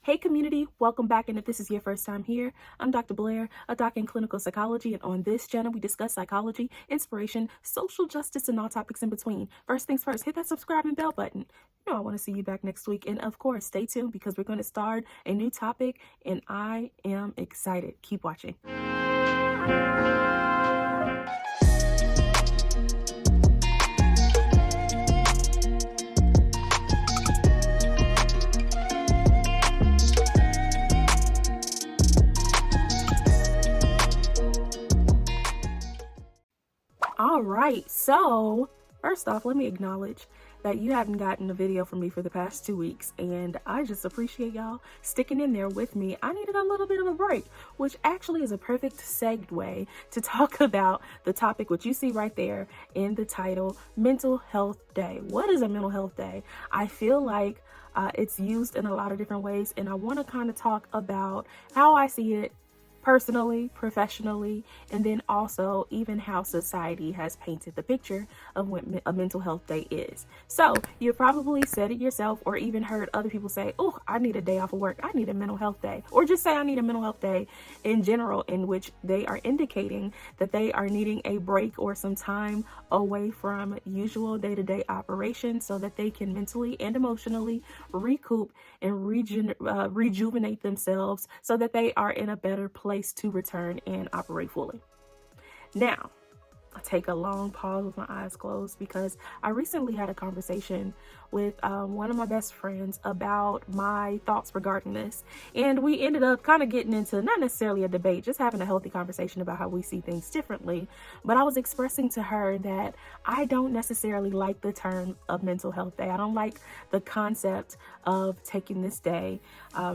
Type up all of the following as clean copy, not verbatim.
Hey community, welcome back, and if this is your first time here, I'm Dr. Blaire, a doc in clinical psychology, and on this channel we discuss psychology, inspiration, social justice, and all topics in between. First things first, hit that subscribe and bell button. I want to see you back next week, and of course, stay tuned because we're going to start a new topic, and I am excited. Keep watching. All right, so first off, let me acknowledge that you haven't gotten a video from me for the past 2 weeks, and I just appreciate y'all sticking in there with me. I needed a little bit of a break, which actually is a perfect segue to talk about the topic which you see right there in the title, Mental Health Day. What is a mental health day? I feel like it's used in a lot of different ways, and I want to kind of talk about how I see it personally, professionally, and then also even how society has painted the picture of what a mental health day is. So you probably said it yourself or even heard other people say, oh, I need a day off of work. I need a mental health day. Or just say I need a mental health day in general, in which they are indicating that they are needing a break or some time away from usual day-to-day operations so that they can mentally and emotionally recoup and rejuvenate themselves so that they are in a better place to return and operate fully. Now, I take a long pause with my eyes closed because I recently had a conversation with one of my best friends about my thoughts regarding this. And we ended up kind of getting into not necessarily a debate, just having a healthy conversation about how we see things differently. But I was expressing to her that I don't necessarily like the term of mental health day. I don't like the concept of taking this day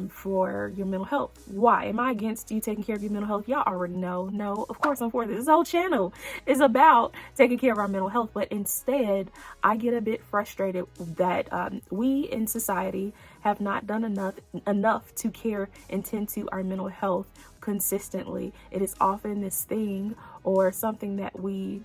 for your mental health. Why? Am I against you taking care of your mental health? Y'all already know. No, of course I'm for this. This whole channel is about taking care of our mental health, but instead I get a bit frustrated that we in society have not done enough to care and tend to our mental health consistently. It is often this thing or something that we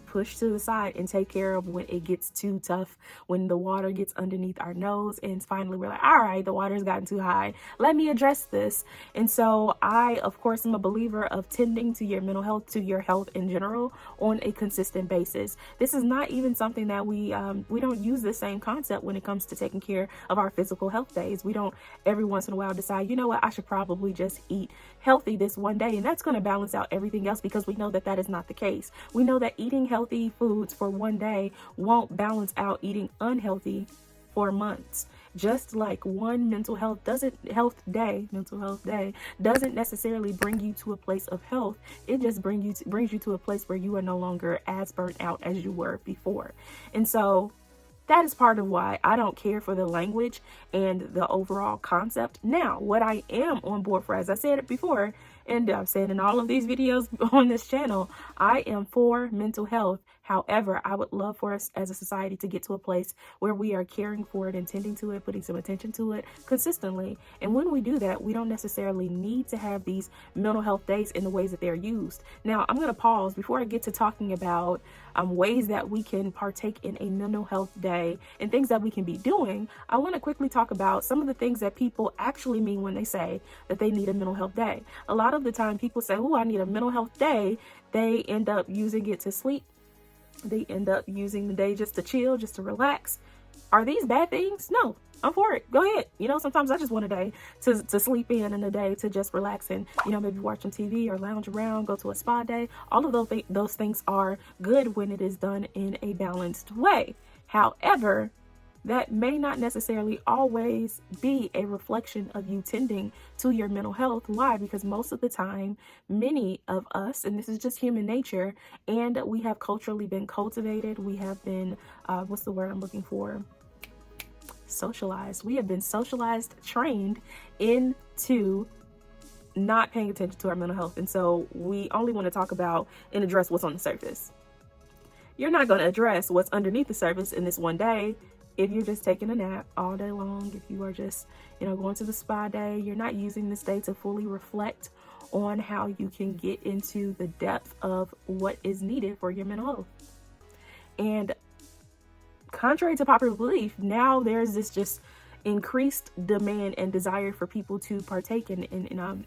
push to the side and take care of when it gets too tough, when the water gets underneath our nose, and finally we're like, all right, the water's gotten too high, let me address this. And so I, of course, am a believer of tending to your mental health, to your health in general, on a consistent basis. This is not even something that we don't use the same concept when it comes to taking care of our physical health days. We don't every once in a while decide, you know what, I should probably just eat healthy this one day, and that's going to balance out everything else, because we know that that is not the case. We know that eating healthy foods for one day won't balance out eating unhealthy for months. Just like one mental health day doesn't necessarily bring you to a place of health. It just brings you to a place where you are no longer as burnt out as you were before. And so that is part of why I don't care for the language and the overall concept. Now, what I am on board for, as I said it before, and I've said in all of these videos on this channel, I am for mental health. However, I would love for us as a society to get to a place where we are caring for it and tending to it, putting some attention to it consistently. And when we do that, we don't necessarily need to have these mental health days in the ways that they're used. Now, I'm going to pause before I get to talking about ways that we can partake in a mental health day and things that we can be doing. I want to quickly talk about some of the things that people actually mean when they say that they need a mental health day. A lot of the time people say, oh, I need a mental health day. They end up using it to sleep. They end up using the day just to chill, just to relax. Are these bad things? No, I'm for it. Go ahead. Sometimes I just want a day to sleep in and a day to just relax and, maybe watch some TV or lounge around, go to a spa day. All of those things are good when it is done in a balanced way. However, that may not necessarily always be a reflection of you tending to your mental health. Why? Because most of the time, many of us, and this is just human nature, and we have culturally been cultivated. We have been, what's the word I'm looking for? Socialized. We have been socialized, trained into not paying attention to our mental health. And so we only want to talk about and address what's on the surface. You're not going to address what's underneath the surface in this one day. If you're just taking a nap all day long, if you are just, going to the spa day, you're not using this day to fully reflect on how you can get into the depth of what is needed for your mental health. And contrary to popular belief, now there's this just increased demand and desire for people to partake in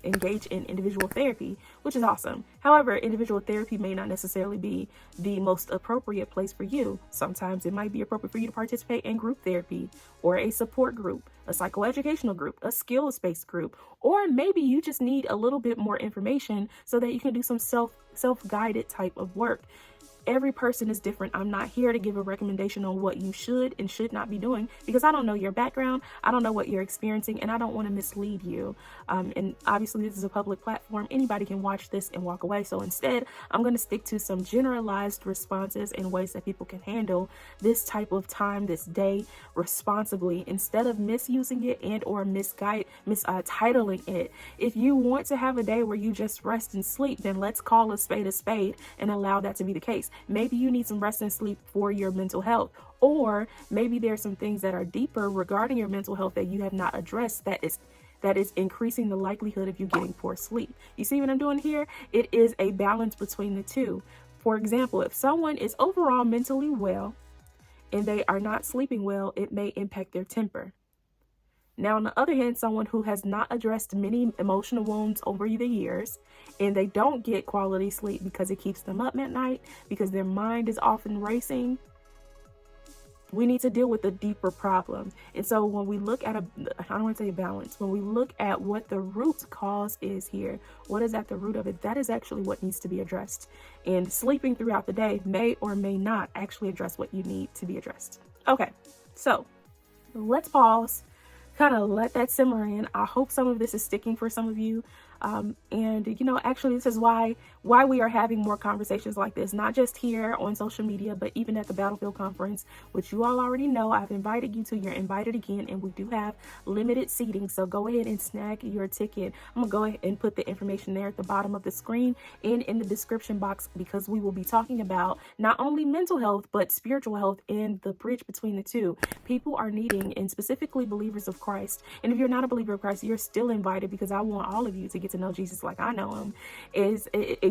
engage in individual therapy, which is awesome. However, individual therapy may not necessarily be the most appropriate place for you. Sometimes it might be appropriate for you to participate in group therapy or a support group, a psychoeducational group, a skills-based group, or maybe you just need a little bit more information so that you can do some self-guided type of work. Every person is different. I'm not here to give a recommendation on what you should and should not be doing because I don't know your background. I don't know what you're experiencing, and I don't want to mislead you. And obviously, this is a public platform. Anybody can watch this and walk away. So instead, I'm going to stick to some generalized responses and ways that people can handle this type of time, this day, responsibly, instead of misusing it and or titling it. If you want to have a day where you just rest and sleep, then let's call a spade and allow that to be the case. Maybe you need some rest and sleep for your mental health, or maybe there's some things that are deeper regarding your mental health that you have not addressed that is increasing the likelihood of you getting poor sleep. You see what I'm doing here? It is a balance between the two. For example, if someone is overall mentally well and they are not sleeping well, it may impact their temper. Now, on the other hand, someone who has not addressed many emotional wounds over the years and they don't get quality sleep because it keeps them up at night, because their mind is often racing, we need to deal with the deeper problem. And so when we look at I don't want to say balance, when we look at what the root cause is here, what is at the root of it, that is actually what needs to be addressed. And sleeping throughout the day may or may not actually address what you need to be addressed. Okay, so let's pause. Kind of let that simmer in. I hope some of this is sticking for some of you. And actually this is why we are having more conversations like this, not just here on social media, but even at the Battlefield Conference, which you all already know I've invited you to. You're invited again, and we do have limited seating, so go ahead and snag your ticket. I'm gonna go ahead and put the information there at the bottom of the screen and in the description box, because we will be talking about not only mental health but spiritual health and the bridge between the two. People are needing, and specifically believers of Christ, and if you're not a believer of Christ, you're still invited, because I want all of you to get to know Jesus like I know him.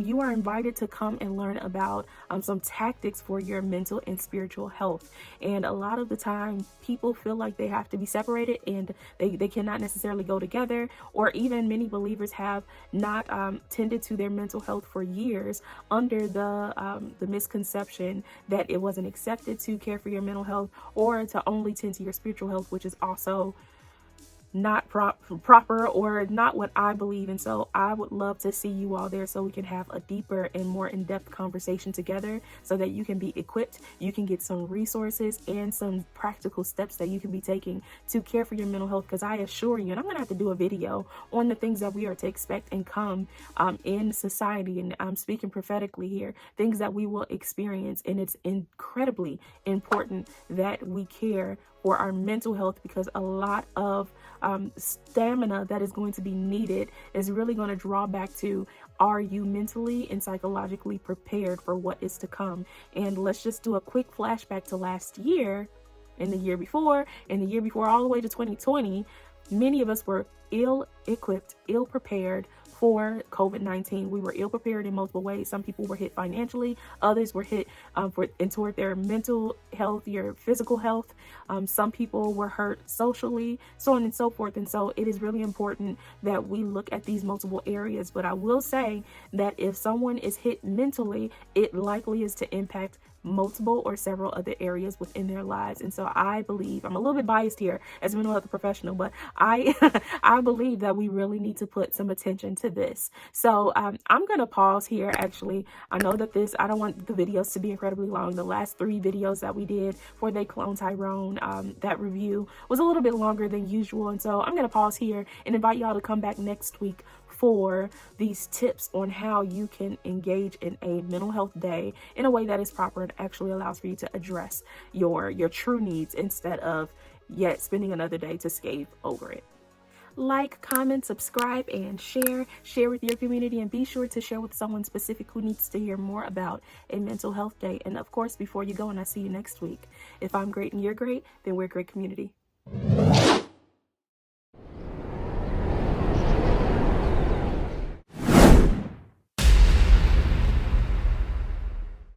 You are invited to come and learn about some tactics for your mental and spiritual health. And a lot of the time people feel like they have to be separated and they cannot necessarily go together, or even many believers have not tended to their mental health for years under the misconception that it wasn't accepted to care for your mental health or to only tend to your spiritual health, which is also not proper or not what I believe. And so I would love to see you all there so we can have a deeper and more in-depth conversation together, so that you can be equipped, you can get some resources and some practical steps that you can be taking to care for your mental health. Because I assure you, and I'm gonna have to do a video on the things that we are to expect and come in society, and I'm speaking prophetically here, things that we will experience. And it's incredibly important that we care for our mental health, because a lot of stamina that is going to be needed is really going to draw back to, are you mentally and psychologically prepared for what is to come? And let's just do a quick flashback to last year, and the year before, and the year before, all the way to 2020. Many of us were ill-equipped, ill-prepared for COVID-19. We were ill prepared in multiple ways. Some people were hit financially, others were hit toward their mental health, your physical health. Some people were hurt socially, so on and so forth. And so it is really important that we look at these multiple areas. But I will say that if someone is hit mentally, it likely is to impact multiple or several other areas within their lives. And so I believe, I'm a little bit biased here as a mental health professional, but I believe that we really need to put some attention to this. So I'm going to pause here. Actually, I know that I don't want the videos to be incredibly long. The last 3 videos that we did for They Clone Tyrone, that review was a little bit longer than usual. And so I'm going to pause here and invite y'all to come back next week for these tips on how you can engage in a mental health day in a way that is proper and actually allows for you to address your true needs, instead of yet spending another day to scathe over it. Like, comment, subscribe, and share with your community, and be sure to share with someone specific who needs to hear more about a mental health day. And of course, before you go, and I see you next week, if I'm great and you're great, then we're a great community.